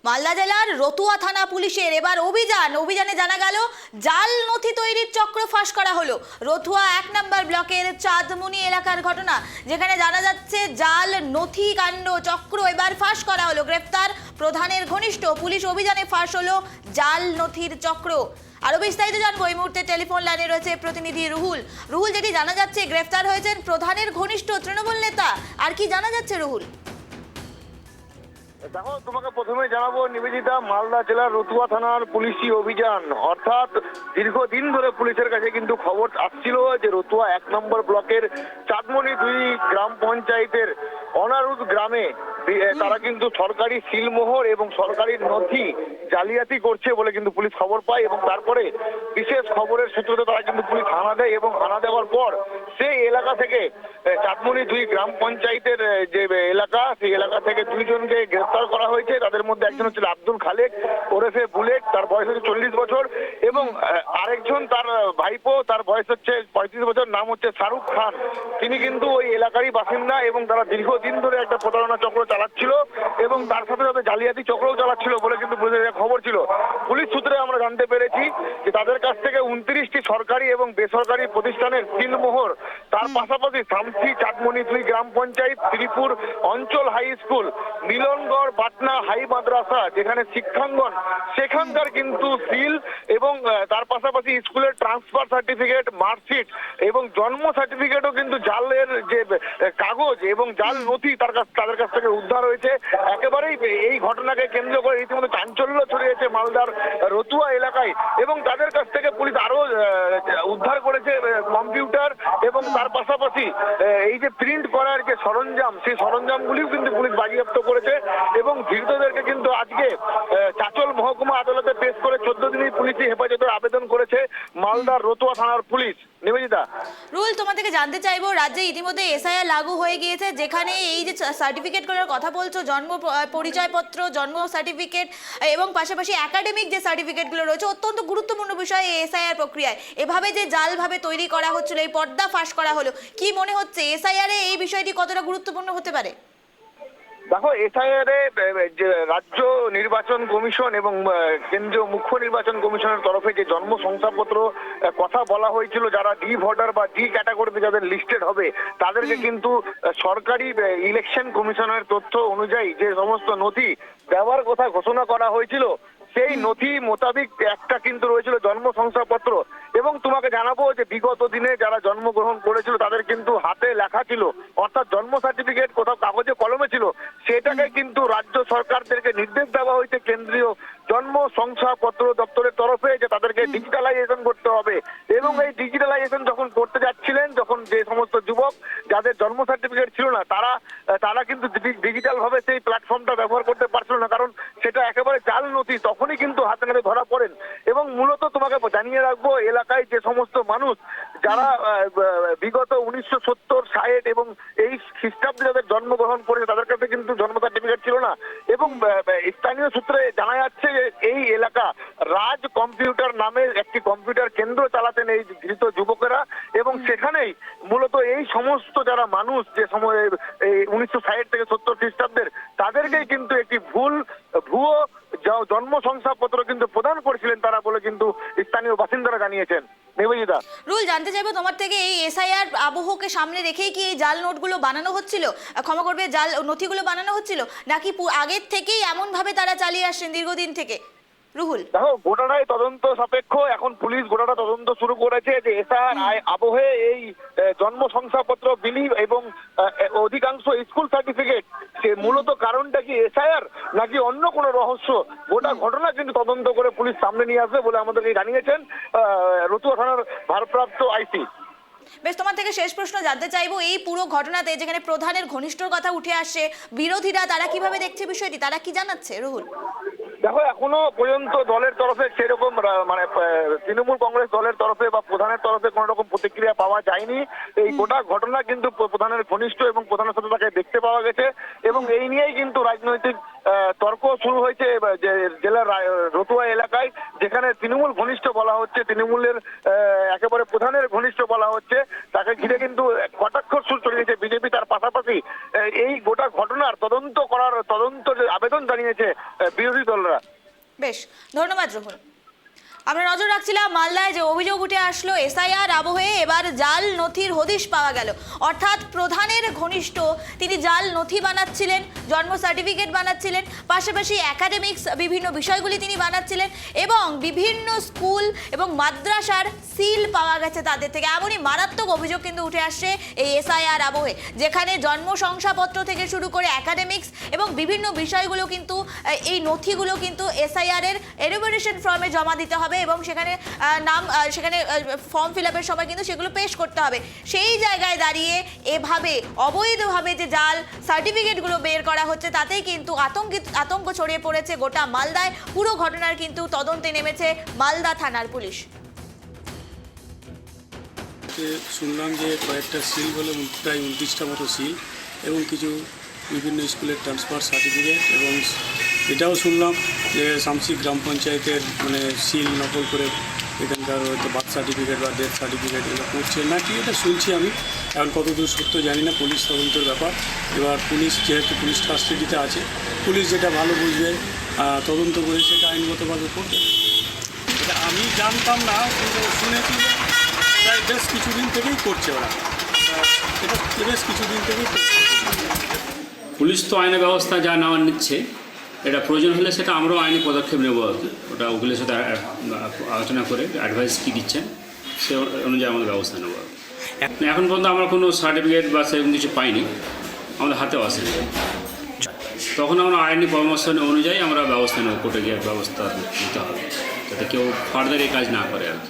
মালদা জেলার রতুয়া থানা পুলিশের এবার অভিযানে জানা গেল জাল নথি তৈরির চক্র ফাঁস করা হলো। রতুয়া 1 নম্বর ব্লকের চাঁদমুনি এলাকার ঘটনা, যেখানে জানা যাচ্ছে জাল নথি কাণ্ড চক্র এবার ফাঁস করা হলো। গ্রেফতার প্রধানের ঘনিষ্ঠ, পুলিশ অভিযানে ফাঁস হলো জাল নথির চক্র। আরো বিস্তারিত জানবো, এই মুহূর্তে টেলিফোন লাইনে রয়েছে প্রতিনিধি রুহুল। যেটি জানা যাচ্ছে গ্রেফতার হয়েছেন প্রধানের ঘনিষ্ঠ তৃণমূল নেতা, আর কি জানা যাচ্ছে রুহুল? দেখো, তোমাকে প্রথমে জানাবো নিবেদিতা, মালদা জেলার রতুয়া থানার পুলিশি অভিযান, অর্থাৎ দীর্ঘদিন ধরে পুলিশের কাছে কিন্তু খবর আসছিল যে রতুয়া 1 নম্বর ব্লকের চাঁদমনি 2 গ্রাম পঞ্চায়েতের অনারুদ গ্রামে তারা কিন্তু সরকারি সিলমোহর এবং সরকারি নথি জালিয়াতি করছে বলে কিন্তু পুলিশ খবর পায়, এবং তারপরে বিশেষ খবরের সূত্রে তারা কিন্তু পুলিশ হানা দেয়, এবং হানা দেওয়ার পর সেই এলাকা থেকে চাঁদমনি 2 গ্রাম পঞ্চায়েতের যে এলাকা, সেই এলাকা থেকে 2 জনকে গ্রেফতার করা হয়েছে। তাদের মধ্যে একজন হচ্ছে আব্দুল খালেক ওরফে বুলেট, তার বয়স হচ্ছে 40 বছর, এবং আরেকজন তার ভাইপো, তার বয়স হচ্ছে 35 বছর, নাম হচ্ছে শাহরুখ খান। তিনি কিন্তু ওই এলাকারই বাসিন্দা, এবং তারা দীর্ঘদিন ধরে একটা প্রতারণা চক্র চালাচ্ছিল এবং তার সাথে সাথে জালিয়াতি চক্রও চালাচ্ছিল বলে কিন্তু পুলিশের খবর ছিল। পুলিশ সূত্রে আমরা জানতে পেরেছি যে তাদের কাছ থেকে 29টি সরকারি এবং বেসরকারি প্রতিষ্ঠানের সিলমোহর, তার পাশাপাশি শামসি চাঁদমনি 2 গ্রাম পঞ্চায়েত, শ্রীপুর অঞ্চল হাই স্কুল, মিলনগড় বাটনা হাই মাদ্রাসা যেখানে শিক্ষাঙ্গন, সেখানকার কিন্তু সিল, এবং তার পাশাপাশি স্কুলের ট্রান্সফার সার্টিফিকেট, মার্কশিট এবং জন্ম সার্টিফিকেটও কিন্তু জালের যে কাগজ এবং জাল নথি তাদের কাছ থেকে উদ্ধার হয়েছে। একেবারেই এই ঘটনাকে কেন্দ্র করে রীতিমতো চাঞ্চল্য ছড়িয়েছে মালদার রতুয়া এলাকায়, এবং তাদের কাছ থেকে পুলিশ আরো উদ্ধার করেছে কম্পিউটার, এবং তার পাশাপাশি এই যে প্রিন্ট করার যে সরঞ্জাম, সেই সরঞ্জামগুলিও কিন্তু পুলিশ বাজেয়াপ্ত করেছে, এবং ধৃতদেরকে কিন্তু আজকে চাঁচল মহকুমা আদালতে পেশ করে 14 দিনের পুলিশি হেফাজতের আবেদন করেছে মালদার রতুয়া থানার পুলিশ। নিবেদিতা, রুল, তোমার থেকে জানতে চাইবো, রাজ্যে ইতিমধ্যে এসআইআর লাগু হয়ে গিয়েছে, যেখানে এই যে সার্টিফিকেটগুলোর কথা বলছো, জন্ম পরিচয়পত্র, জন্ম সার্টিফিকেট এবং পাশাপাশি একাডেমিক যে সার্টিফিকেটগুলো রয়েছে, অত্যন্ত গুরুত্বপূর্ণ বিষয় এই এসআইআর প্রক্রিয়ায়। এভাবে যে জালভাবে তৈরি করা হচ্ছিল, এই পর্দা ফাঁস করা হলো, কি মনে হচ্ছে এসআইআর এ এই বিষয়টি কতটা গুরুত্বপূর্ণ হতে পারে? দেখো, এসআইআর যে রাজ্য নির্বাচন কমিশন এবং কেন্দ্রীয় মুখ্য নির্বাচন কমিশনের তরফে যে জন্ম শংসাপত্র কথা বলা হয়েছিল, যারা ডি ভোটার বা ডি ক্যাটাগরিতে যাদের লিস্টেড হবে, তাদেরকে কিন্তু সরকারি ইলেকশন কমিশনের তথ্য অনুযায়ী যে সমস্ত নথি দেওয়ার কথা ঘোষণা করা হয়েছিল, সেই নথি মোতাবেক একটা কিন্তু রয়েছিল জন্ম শংসাপত্র। এবং তোমাকে জানাবো যে বিগত দিনে যারা জন্মগ্রহণ করেছিল তাদের কিন্তু হাতে লেখা ছিল, অর্থাৎ জন্ম সার্টিফিকেট কোথাও কাগজে কলমে ছিল, সেটাকে কিন্তু রাজ্য সরকারদেরকে নির্দেশ দেওয়া হয়েছে কেন্দ্রীয় জন্ম শংসাপত্র দপ্তরের তরফে যে তাদেরকে ডিজিটালাইজেশন করতে হবে। এবং এই ডিজিটালাইজেশন যখন করতে যাচ্ছিলেন, যখন যে সমস্ত যুবক যাদের জন্ম সার্টিফিকেট ছিল না, তারা কিন্তু ডিজিটাল ভাবে সেই প্ল্যাটফর্মটা ব্যবহার করতে পারছিল না, কারণ সেটা একেবারে জাল নথি। তখনই কিন্তু হাতে নাতে ধরা পড়েন। এবং মূলত তোমাকে জানিয়ে রাখবো, এলাকায় যে সমস্ত মানুষ যারা বিগত 1970, 60 এবং এই খ্রিস্টাব্দে যাদের জন্মগ্রহণ করেছে, তাদের কাছে কিন্তু জন্ম সার্টিফিকেট ছিল না। এবং স্থানীয় সূত্রে জানা যাচ্ছে যে এই এলাকা রাজ কম্পিউটার নামে একটি কম্পিউটার কেন্দ্র চালাতেন এই ধৃত যুবকেরা, এবং সেখানেই মূলত এই সমস্ত যারা মানুষ যে সময় এই 1960 থেকে 70 খ্রিস্টাব্দের, তাদেরকেই কিন্তু একটি ভুয়ো জন্ম শংসাপত্র কিন্তু প্রদান করেছিলেন তারা বলে কিন্তু স্থানীয় বাসিন্দারা জানিয়েছেন। নিবেদিতা, রুল, জানতে চাইবো তোমার থেকে, এই এসআইআর আবহকে সামনে রেখেই কি এই জাল নোটগুলো বানানো হচ্ছিল, ক্ষমা করবে, জাল নথিগুলো বানানো হচ্ছিল, নাকি আগের থেকেই এমন ভাবে তারা চালিয়ে আসছেন দীর্ঘদিন থেকে? রুহুল, দেখো, গোটাটাই তদন্ত সাপেক্ষ। এখন পুলিশ গোটাটা তদন্ত শুরু করেছে যে এসআইআর আবহে এই জন্ম শংসাপত্র বিলি এবং অধিকাংশ স্কুল সার্টিফিকেট, সে মূলত কারণটা কি এসআইআর নাকি অন্য কোনো রহস্য, গোটা ঘটনা কিন্তু তদন্ত করে পুলিশ সামনে নিয়ে আসবে বলে আমাদেরকে জানিয়েছেন রতুয়া থানার ভারপ্রাপ্ত আইসি। বেশ, তোমার থেকে শেষ প্রশ্ন জানতে চাইবো, এই পুরো ঘটনাতে যেখানে প্রধানের ঘনিষ্ঠর কথা উঠে আসছে, বিরোধীরা তারা কিভাবে দেখছে বিষয়টি, তারা কি জানাচ্ছে? রুহুল, দেখো, এখনো পর্যন্ত দলের তরফে সেরকম মানে তৃণমূল কংগ্রেস দলের তরফে বা প্রধানের তরফে কোন রকম প্রতিক্রিয়া পাওয়া যায়নি। এই গোটা ঘটনা কিন্তু প্রধানের ঘনিষ্ঠ এবং প্রধানের সাথে তাকে দেখতে পাওয়া গেছে, এবং এই নিয়েই কিন্তু রাজনৈতিক তর্ক শুরু হয়েছে জেলার রতুয়া এলাকায়, যেখানে তৃণমূল ঘনিষ্ঠ বলা হচ্ছে, তৃণমূলের একেবারে প্রধানের ঘনিষ্ঠ বলা হচ্ছে, তাকে ঘিরে কিন্তু কটাক্ষর সুর চলিয়েছে বিজেপি। তার পাশাপাশি এই গোটা ঘটনার তদন্ত আবেদন জানিয়েছে বিরোধী দলরা। বেশ, ধন্যবাদ রোহন। আমরা নজর রাখছিলাম মালদায় যে অভিযোগ উঠে আসলো এসআইআর আবহে এবার জাল নথির হদিশ পাওয়া গেল। অর্থাৎ প্রধানের ঘনিষ্ঠ তিনি জাল নথি বানাচ্ছিলেন, জন্ম সার্টিফিকেট বানাচ্ছিলেন, পাশাপাশি একাডেমিক্স বিভিন্ন বিষয়গুলি তিনি বানাচ্ছিলেন এবং বিভিন্ন স্কুল এবং মাদ্রাসার সিল পাওয়া গেছে তাদের থেকে। এমনই মারাত্মক অভিযোগ কিন্তু উঠে আসছে এই এসআইআর আবহে, যেখানে জন্ম শংসাপত্র থেকে শুরু করে একাডেমিক্স এবং বিভিন্ন বিষয়গুলো কিন্তু এই নথিগুলো কিন্তু এসআইআর এর এনুমারেশন ফর্মে জমা দিতে হবে এবং সেখানে সেখানে ফর্ম ফিল আপের সময় কিন্তু সেগুলো পেশ করতে হবে। সেই জায়গায় দাঁড়িয়ে এভাবে অবৈধভাবে যে জাল সার্টিফিকেটগুলো বের করা হচ্ছে তাতেই কিন্তু আতঙ্ক ছড়িয়ে পড়েছে গোটা মালদায়। পুরো ঘটনার কিন্তু তদন্তে নেমেছে মালদা থানার পুলিশ। শুনলাম যে কয়েকটা সিল হলো, প্রায় 29টা মতো সিল এবং কিছু বিভিন্ন স্কুলের ট্রান্সফার সার্টিফিকেট, এবং এটাও শুনলাম যে শামসি গ্রাম পঞ্চায়েতের সিল নকল করে এখানকার হয়তো বার্থ সার্টিফিকেট বা ডেথ সার্টিফিকেট এগুলো করছে নাকি, এটা শুনছি আমি। এখন কতদূর সত্য জানি না, পুলিশ তদন্তের ব্যাপার। এবার পুলিশ যেহেতু পুলিশ কাস্টাডিতে আছে, পুলিশ যেটা ভালো বুঝবে তদন্ত করে সেটা আইনগতভাবে করবে। এটা আমি জানতাম না, কিন্তু শুনেছি যে প্রায় বেশ কিছুদিন থেকেই করছে ওরা, এটা বেশ কিছুদিন থেকেই করছে। পুলিশ তো আইনি ব্যবস্থা যা নেওয়ার নিচ্ছে, এটা প্রয়োজন হলে সেটা আমরাও আইনি পদক্ষেপ নেব আর কি। ওটা উকিলের সাথে আলোচনা করে অ্যাডভাইস কী দিচ্ছেন সে অনুযায়ী আমাদের ব্যবস্থা নেব। এখন পর্যন্ত আমরা কোনো সার্টিফিকেট বা সেরকম কিছু পাইনি, আমাদের হাতেও আসেনি। তখন আমরা আইনি পরামর্শ অনুযায়ী আমরা ব্যবস্থা নেব, কোর্টে গিয়ে ব্যবস্থা নিতে হবে যাতে কেউ ফার্দার এই কাজ না করে আর কি।